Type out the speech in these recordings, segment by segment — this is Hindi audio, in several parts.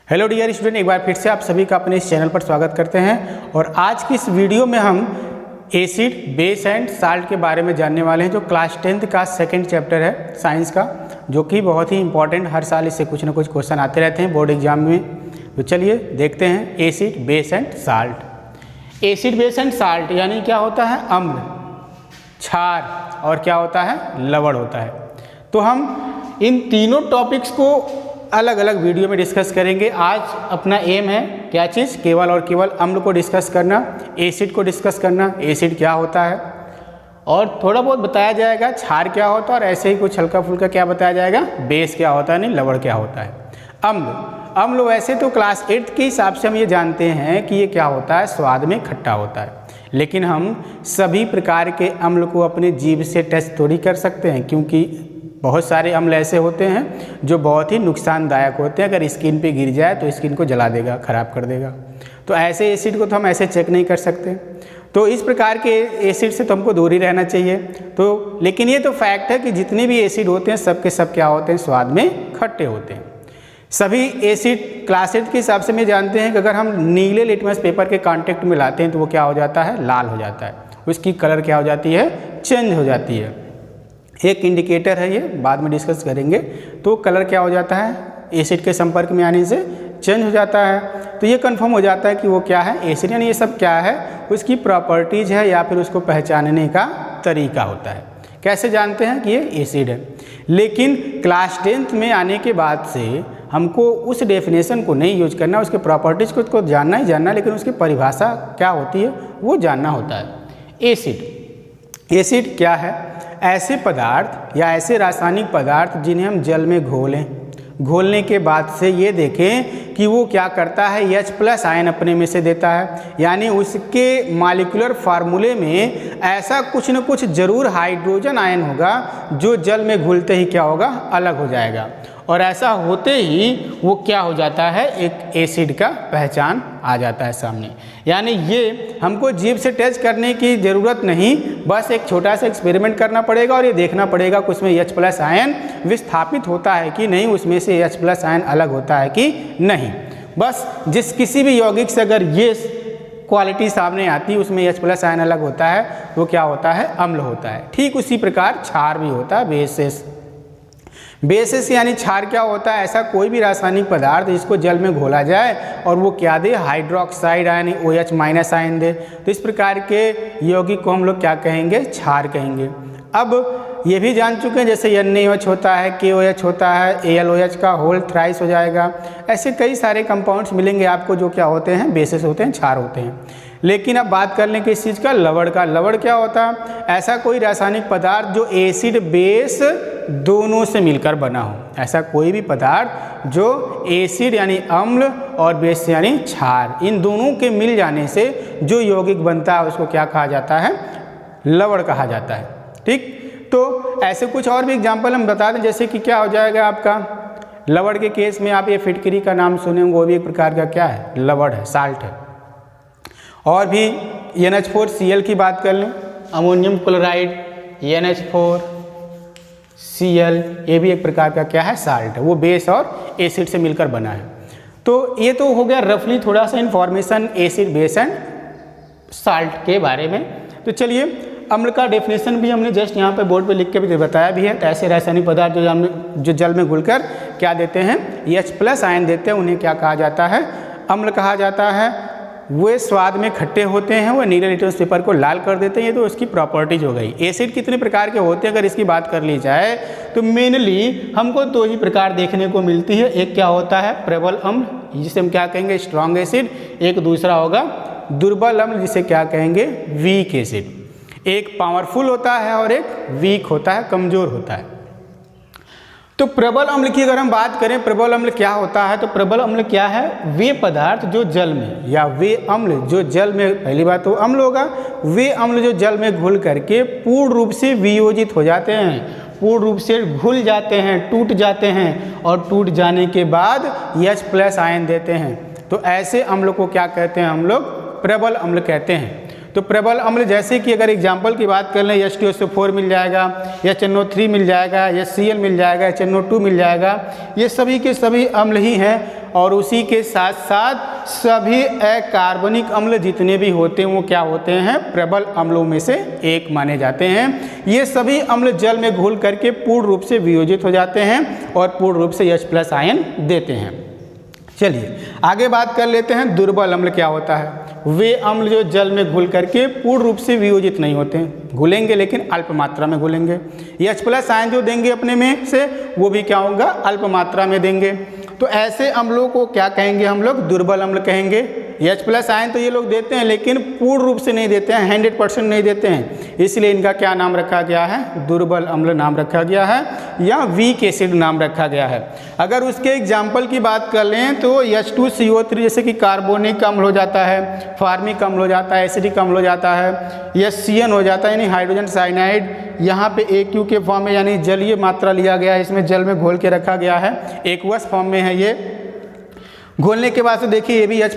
हेलो डियर स्टूडेंट, एक बार फिर से आप सभी का अपने इस चैनल पर स्वागत करते हैं। और आज की इस वीडियो में हम एसिड, बेस एंड साल्ट के बारे में जानने वाले हैं, जो क्लास 10th का सेकंड चैप्टर है साइंस का, जो कि बहुत ही इंपॉर्टेंट, हर साल इससे कुछ ना कुछ क्वेश्चन आते रहते हैं बोर्ड एग्जाम में। तो चलिए देखते हैं acid, base and salt. Acid, base and salt यानी क्या होता है? अम्ल, क्षार और क्या होता है? लवण होता है। तो हम इन तीनों टॉपिक्स को अलग अलग वीडियो में डिस्कस करेंगे। आज अपना एम है क्या चीज़? केवल और केवल अम्ल को डिस्कस करना, एसिड को डिस्कस करना, एसिड क्या होता है, और थोड़ा बहुत बताया जाएगा क्षार क्या होता है, और ऐसे ही कुछ हल्का फुल्का क्या बताया जाएगा, बेस क्या होता है, नहीं लवण क्या होता है। अम्ल वैसे तो क्लास 8 के हिसाब से हम ये जानते हैं कि ये क्या होता है, स्वाद में खट्टा होता है। लेकिन हम सभी प्रकार के अम्ल को अपने जीभ से टेस्ट थोड़ी कर सकते हैं, क्योंकि बहुत सारे अम्ल ऐसे होते हैं जो बहुत ही नुकसानदायक होते हैं। अगर स्किन पे गिर जाए तो स्किन को जला देगा, ख़राब कर देगा। तो ऐसे एसिड को तो हम ऐसे चेक नहीं कर सकते। तो इस प्रकार के एसिड से तो हमको दूर ही रहना चाहिए। तो लेकिन ये तो फैक्ट है कि जितने भी एसिड होते हैं सब के सब क्या होते हैं, स्वाद में खट्टे होते हैं। सभी एसिड क्लास 8 के हिसाब से मैं जानते हैं कि अगर हम नीले लिटमस पेपर के कांटेक्ट में लाते हैं तो वो क्या हो जाता है, लाल हो जाता है, उसकी कलर क्या हो जाती है, चेंज हो जाती है। एक इंडिकेटर है, ये बाद में डिस्कस करेंगे। तो कलर क्या हो जाता है, एसिड के संपर्क में आने से चेंज हो जाता है। तो ये कंफर्म हो जाता है कि वो क्या है, एसिड। यानी ये सब क्या है, उसकी प्रॉपर्टीज है या फिर उसको पहचानने का तरीका होता है। कैसे जानते हैं कि ये एसिड है? लेकिन क्लास 10th में आने के बाद से हमको उस डेफिनेशन को नहीं यूज करना, उसके प्रॉपर्टीज को जानना ही जानना, लेकिन उसकी परिभाषा क्या होती है वो जानना होता है। एसिड क्या है? ऐसे पदार्थ या ऐसे रासायनिक पदार्थ जिन्हें हम जल में घोलें, घोलने के बाद से ये देखें कि वो क्या करता है, H+ आयन अपने में से देता है। यानी उसके मॉलिक्यूलर फार्मूले में ऐसा कुछ न कुछ जरूर हाइड्रोजन आयन होगा जो जल में घुलते ही क्या होगा, अलग हो जाएगा। और ऐसा होते ही वो क्या हो जाता है, एक एसिड का पहचान आ जाता है सामने। यानी ये हमको जीभ से टेस्ट करने की ज़रूरत नहीं, बस एक छोटा सा एक्सपेरिमेंट करना पड़ेगा और ये देखना पड़ेगा कि उसमें H+ आयन विस्थापित होता है कि नहीं, उसमें से H+ आयन अलग होता है कि नहीं। बस किसी भी यौगिक से अगर ये क्वालिटी सामने आती है, उसमें H+ आयन अलग होता है, वो क्या होता है, अम्ल होता है। ठीक उसी प्रकार क्षार भी होता है, बेसिस यानी क्षार क्या होता है? ऐसा कोई भी रासायनिक पदार्थ जिसको जल में घोला जाए और वो क्या दे, हाइड्रोक्साइड आयन, OH- आयन दे। तो इस प्रकार के यौगिक को हम लोग क्या कहेंगे, क्षार कहेंगे। अब ये भी जान चुके हैं जैसे NaOH होता है, KOH होता है, AlOH का होल थ्राइस हो जाएगा। ऐसे कई सारे कंपाउंड्स मिलेंगे आपको जो क्या होते हैं, बेसिस होते हैं, क्षार होते हैं। लेकिन अब बात कर लें किस चीज़ का, लवण का। लवण क्या होता है? ऐसा कोई रासायनिक पदार्थ जो एसिड बेस दोनों से मिलकर बना हो। ऐसा कोई भी पदार्थ जो एसिड यानी अम्ल और बेस यानी क्षार, इन दोनों के मिल जाने से जो यौगिक बनता है उसको क्या कहा जाता है, लवण कहा जाता है। ठीक, तो ऐसे कुछ और भी एग्जाम्पल हम बता दें, जैसे कि क्या हो जाएगा आपका, लवण के केस में आप ये फिटकरी का नाम सुने होंगे, वो भी एक प्रकार का क्या है, लवण है, साल्ट है। और भी NH4Cl की बात कर लें, अमोनियम क्लोराइड, NH4Cl, ये भी एक प्रकार का क्या है, साल्ट है। वो बेस और एसिड से मिलकर बना है। तो ये तो हो गया रफली थोड़ा सा information acid, base and salt के बारे में। तो चलिए अम्ल का डेफिनेशन भी हमने जस्ट यहाँ पे बोर्ड पे लिख के भी बताया भी है। तो ऐसे रासायनिक पदार्थ जो जल में घुलकर क्या देते हैं, H+ आयन देते हैं, उन्हें क्या कहा जाता है, अम्ल कहा जाता है। वे स्वाद में खट्टे होते हैं, वो नीले लिटमस पेपर को लाल कर देते हैं। ये तो उसकी प्रॉपर्टीज हो गई। एसिड कितने प्रकार के होते हैं अगर इसकी बात कर ली जाए तो मेनली हमको दो ही प्रकार देखने को मिलती है। एक क्या होता है, प्रबल अम्ल, जिसे हम क्या कहेंगे, स्ट्रॉन्ग एसिड। एक दूसरा होगा दुर्बल अम्ल, जिसे क्या कहेंगे, वीक एसिड। एक पावरफुल होता है और एक वीक होता है, कमजोर होता है। तो प्रबल अम्ल की अगर हम बात करें, प्रबल अम्ल क्या होता है, तो प्रबल अम्ल क्या है, वे पदार्थ जो जल में, या वे अम्ल जो जल में, पहली बात तो अम्ल होगा, वे अम्ल जो जल में घुल करके पूर्ण रूप से वियोजित हो जाते हैं, पूर्ण रूप से घुल जाते हैं, टूट जाते हैं, और टूट जाने के बाद H+ आयन देते हैं। तो ऐसे अम्ल को क्या कहते हैं, हम लोग प्रबल अम्ल कहते हैं। तो प्रबल अम्ल जैसे कि अगर एग्जाम्पल की बात कर लें, H2SO4 मिल जाएगा, HNO3 मिल जाएगा, HCl मिल जाएगा, HNO2 मिल जाएगा, ये सभी के सभी अम्ल ही हैं। और उसी के साथ साथ सभी अकार्बनिक अम्ल जितने भी होते हैं वो क्या होते हैं, प्रबल अम्लों में से एक माने जाते हैं। ये सभी अम्ल जल में घुल करके पूर्ण रूप से वियोजित हो जाते हैं और पूर्ण रूप से H+ आयन देते हैं। चलिए आगे बात कर लेते हैं दुर्बल अम्ल क्या होता है। वे अम्ल जो जल में घुल करके पूर्ण रूप से वियोजित नहीं होते हैं, घुलेंगे लेकिन अल्प मात्रा में घुलेंगे। H+ आयन जो देंगे अपने में से वो भी क्या होगा, अल्प मात्रा में देंगे। तो ऐसे अम्लों को क्या कहेंगे, हम लोग दुर्बल अम्ल कहेंगे। H+ आयन तो ये लोग देते हैं लेकिन पूर्ण रूप से नहीं देते हैं, 100% नहीं देते हैं, इसलिए इनका क्या नाम रखा गया है, दुर्बल अम्ल नाम रखा गया है या वीक एसिड नाम रखा गया है। अगर उसके एग्जाम्पल की बात कर लें तो H2CO3 जैसे कि कार्बोनिक अम्ल हो जाता है, फार्मिक अम्ल हो जाता है, एसिडिक अम्ल हो जाता है, HCN हो जाता है यानी हाइड्रोजन साइनाइड, यहाँ पे AQ के फॉर्म में यानी जलीय मात्रा लिया गया है, इसमें जल में घोल के रखा गया है, एक्वस फॉर्म में है ये। घोलने के बाद से देखिए ये भी H+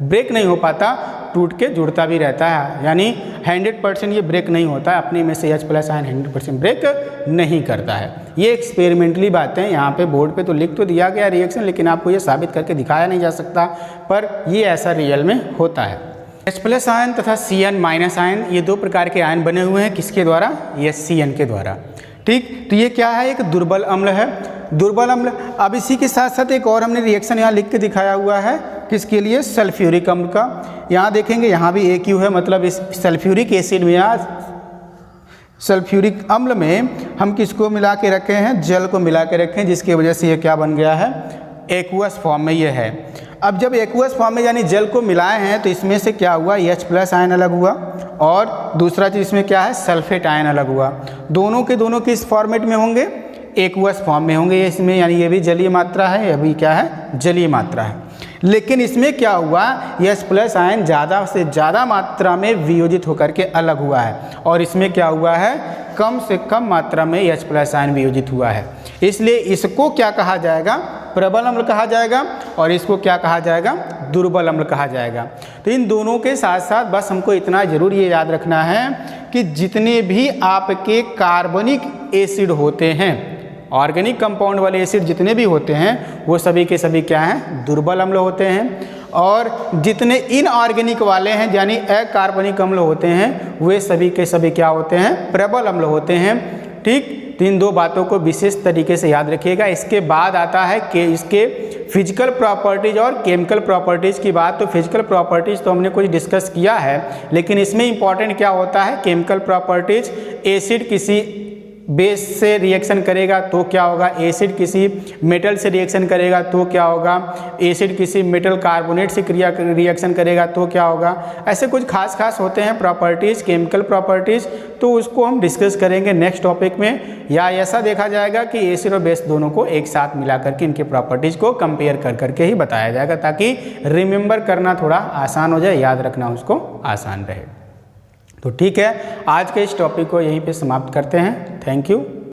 ब्रेक नहीं हो पाता, टूट के जुड़ता भी रहता है, यानी 100% ये ब्रेक नहीं होता है, अपने में से H+ आयन 100% ब्रेक नहीं करता है। ये एक्सपेरिमेंटली बातें यहाँ पे बोर्ड पे तो लिख तो दिया गया रिएक्शन, लेकिन आपको ये साबित करके दिखाया नहीं जा सकता, पर ये ऐसा रियल में होता है। H+ आयन तथा Cn- आयन ये दो प्रकार के आयन बने हुए हैं, किसके द्वारा, ये Cn के द्वारा। ठीक, तो ये क्या है, एक दुर्बल अम्ल है, दुर्बल अम्ल। अब इसी के साथ साथ एक और हमने रिएक्शन यहाँ लिख के दिखाया हुआ है, किसके लिए, सल्फ्यूरिक अम्ल का। यहाँ देखेंगे यहाँ भी AQ है, मतलब इस सल्फ्यूरिक एसिड में या सल्फ्यूरिक अम्ल में हम किसको मिला के रखे हैं, जल को मिला के रखे हैं, जिसकी वजह से ये क्या बन गया है, एक्वस फॉर्म में ये है। अब जब एक्वस फॉर्म में यानी जल को मिलाए हैं तो इसमें से क्या हुआ, H+ आयन अलग हुआ और दूसरा चीज़ इसमें क्या है, सल्फेट आयन अलग हुआ। दोनों के दोनों किस फॉर्मेट में होंगे, एक्वस फॉर्म में होंगे इसमें, यानी ये भी जलीय मात्रा है, ये भी क्या है, जलीय मात्रा है। लेकिन इसमें क्या हुआ, H+ आयन ज़्यादा से ज़्यादा मात्रा में वियोजित होकर के अलग हुआ है और इसमें क्या हुआ है, कम से कम मात्रा में H+ आयन वियोजित हुआ है। इसलिए इसको क्या कहा जाएगा, प्रबल अम्ल कहा जाएगा और इसको क्या कहा जाएगा, दुर्बल अम्ल कहा जाएगा। तो इन दोनों के साथ साथ बस हमको इतना जरूर ये याद रखना है कि जितने भी आपके कार्बनिक एसिड होते हैं, ऑर्गेनिक कंपाउंड वाले एसिड जितने भी होते हैं वो सभी के सभी क्या हैं, दुर्बल अम्ल होते हैं, और जितने इनऑर्गेनिक वाले हैं यानी अकार्बनिक अम्ल होते हैं वे सभी के सभी क्या होते हैं, प्रबल अम्ल होते हैं। ठीक, तो इन दो बातों को विशेष तरीके से याद रखिएगा। इसके बाद आता है कि इसके फिजिकल प्रॉपर्टीज और केमिकल प्रॉपर्टीज़ की बात। तो फिजिकल प्रॉपर्टीज़ तो हमने कुछ डिस्कस किया है, लेकिन इसमें इंपॉर्टेंट क्या होता है, केमिकल प्रॉपर्टीज। एसिड किसी बेस से रिएक्शन करेगा तो क्या होगा, एसिड किसी मेटल से रिएक्शन करेगा तो क्या होगा, एसिड किसी मेटल कार्बोनेट से रिएक्शन करेगा तो क्या होगा। ऐसे कुछ खास होते हैं प्रॉपर्टीज़, केमिकल प्रॉपर्टीज़, तो उसको हम डिस्कस करेंगे नेक्स्ट टॉपिक में। या ऐसा देखा जाएगा कि एसिड और बेस दोनों को एक साथ मिला करके इनके प्रॉपर्टीज़ को कंपेयर कर करके ही बताया जाएगा, ताकि रिमेंबर करना थोड़ा आसान हो जाए, याद रखना उसको आसान रहे। तो ठीक है, आज के इस टॉपिक को यहीं पे समाप्त करते हैं। Thank you.